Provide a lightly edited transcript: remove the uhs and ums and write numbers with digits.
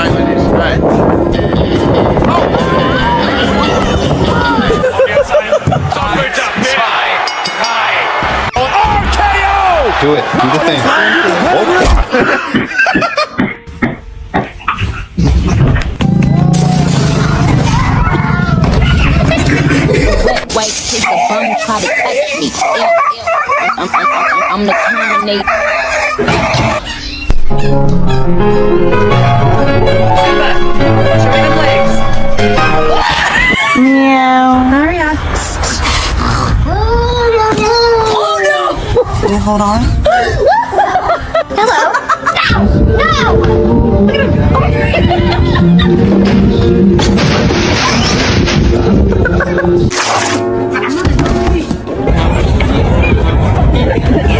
Right. Do it. Do the thing. Wet white piece of bum try to touch me. I'm the Terminator. Meow. Hurry up. Oh no! Can you hold on? Hello. No! No!